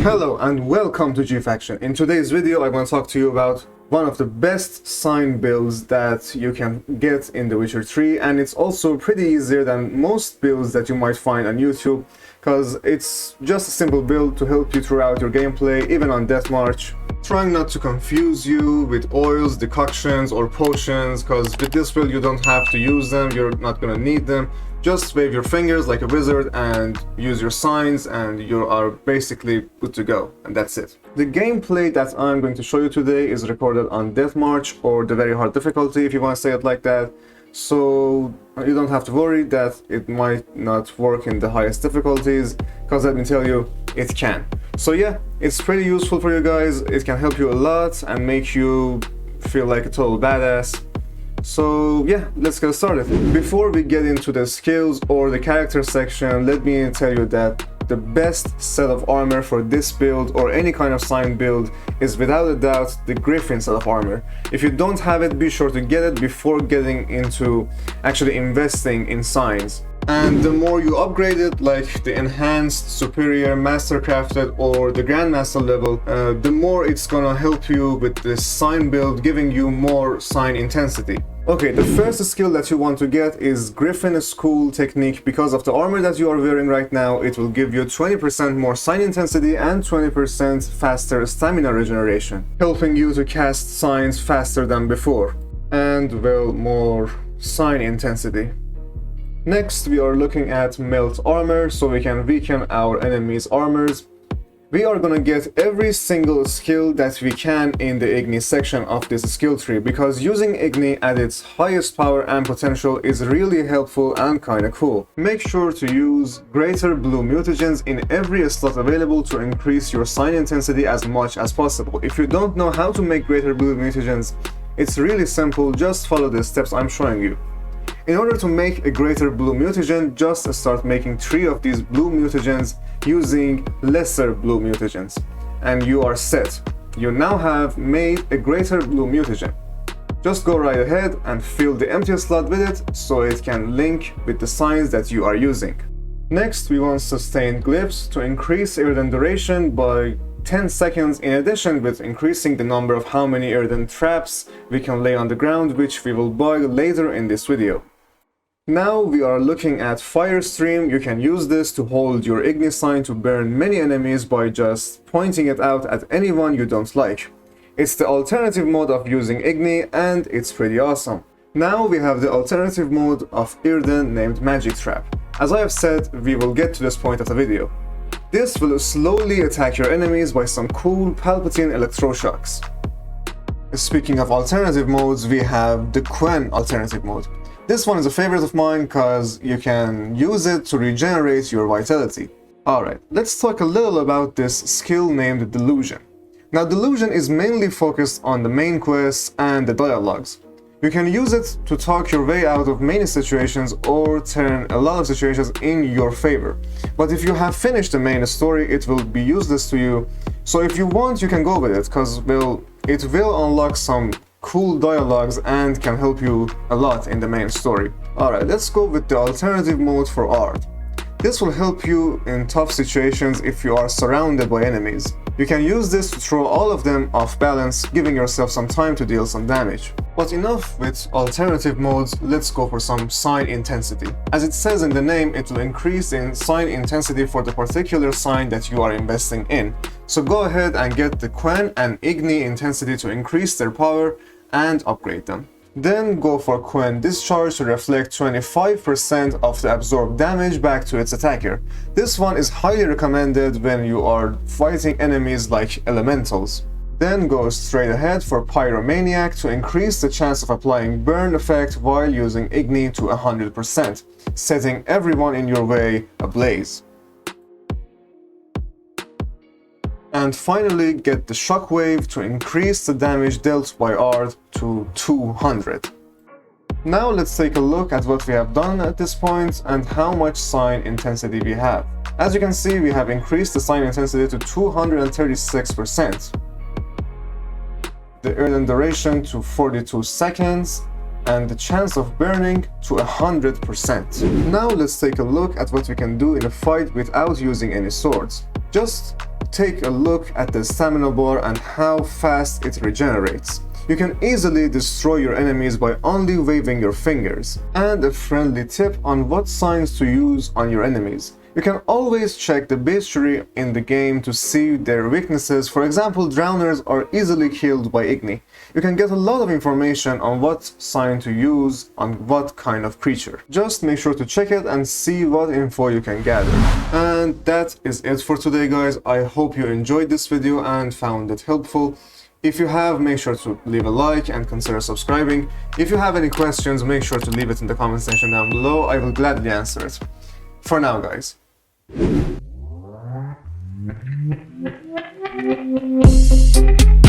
Hello and welcome to G-Faction. In today's video I want to talk to you about one of the best sine builds that you can get in The Witcher 3, and it's also pretty easier than most builds that you might find on YouTube, because it's just a simple build to help you throughout your gameplay, even on Death March. Trying not to confuse you with oils, decoctions or potions, because with this build you don't have to use them, you're not gonna need them. Just wave your fingers like a wizard and use your signs and you are basically good to go, and that's it. The gameplay that I'm going to show you today is recorded on Death March, or the very hard difficulty if you want to say it like that, so you don't have to worry that it might not work in the highest difficulties, because let me tell you, it can. So yeah, it's pretty useful for you guys, it can help you a lot and make you feel like a total badass. So yeah, let's get started. Before we get into the skills or the character section, let me tell you that the best set of armor for this build or any kind of sine build is without a doubt the Griffin set of armor. If you don't have it, be sure to get it before getting into actually investing in signs. And the more you upgrade it, like the enhanced, superior, mastercrafted or the grandmaster level, the more it's gonna help you with this sine build, giving you more sine intensity. Okay, the first skill that you want to get is Griffin School Technique. Because of the armor that you are wearing right now, it will give you 20% more sine intensity and 20% faster stamina regeneration, helping you to cast signs faster than before, and well, more sine intensity. Next, we are looking at Melt Armor, so we can weaken our enemies' armors. We are gonna get every single skill that we can in the Igni section of this skill tree, because using Igni at its highest power and potential is really helpful and kinda cool. Make sure to use Greater Blue Mutagens in every slot available to increase your sine intensity as much as possible. If you don't know how to make Greater Blue Mutagens, it's really simple, just follow the steps I'm showing you. In order to make a Greater Blue Mutagen, just start making 3 of these Blue Mutagens using Lesser Blue Mutagens, and you are set. You now have made a Greater Blue Mutagen. Just go right ahead and fill the empty slot with it so it can link with the signs that you are using. Next, we want Sustained Glyphs to increase Earthen duration by 10 seconds, in addition with increasing the number of how many earthen traps we can lay on the ground, which we will buy later in this video. Now we are looking at Fire Stream. You can use this to hold your Igni sign to burn many enemies by just pointing it out at anyone you don't like. It's the alternative mode of using Igni and it's pretty awesome. Now we have the alternative mode of Earthen named Magic Trap. As I have said, we will get to this point of the video. This will slowly attack your enemies by some cool Palpatine electroshocks. Speaking of alternative modes, we have the Quen alternative mode. This one is a favorite of mine because you can use it to regenerate your vitality. Alright, let's talk a little about this skill named Delusion. Now, Delusion is mainly focused on the main quests and the dialogues. You can use it to talk your way out of many situations or turn a lot of situations in your favor. But if you have finished the main story, it will be useless to you. So if you want, you can go with it, because well, it will unlock some cool dialogues and can help you a lot in the main story. Alright, let's go with the alternative mode for art. This will help you in tough situations if you are surrounded by enemies. You can use this to throw all of them off balance, giving yourself some time to deal some damage. But enough with alternative modes, let's go for some sine intensity. As it says in the name, it will increase in sine intensity for the particular sign that you are investing in. So go ahead and get the Quen and Igni intensity to increase their power and upgrade them. Then go for Quen Discharge to reflect 25% of the absorbed damage back to its attacker. This one is highly recommended when you are fighting enemies like elementals. Then go straight ahead for Pyromaniac to increase the chance of applying burn effect while using Igni to 100%, setting everyone in your way ablaze. And finally, get the Shockwave to increase the damage dealt by art to 200. Now let's take a look at what we have done at this point and how much sine intensity we have. As you can see, we have increased the sine intensity to 236%. The earthen duration to 42 seconds, and the chance of burning to 100%. Now let's take a look at what we can do in a fight without using any swords. Just take a look at the stamina bar and how fast it regenerates. You can easily destroy your enemies by only waving your fingers. And a friendly tip on what signs to use on your enemies. You can always check the base tree in the game to see their weaknesses. For example, drowners are easily killed by Igni. You can get a lot of information on what sign to use on what kind of creature. Just make sure to check it and see what info you can gather. And that is it for today, guys. I hope you enjoyed this video and found it helpful. If you have, make sure to leave a like and consider subscribing. If you have any questions, make sure to leave it in the comment section down below. I will gladly answer it. For now, guys. Thank you.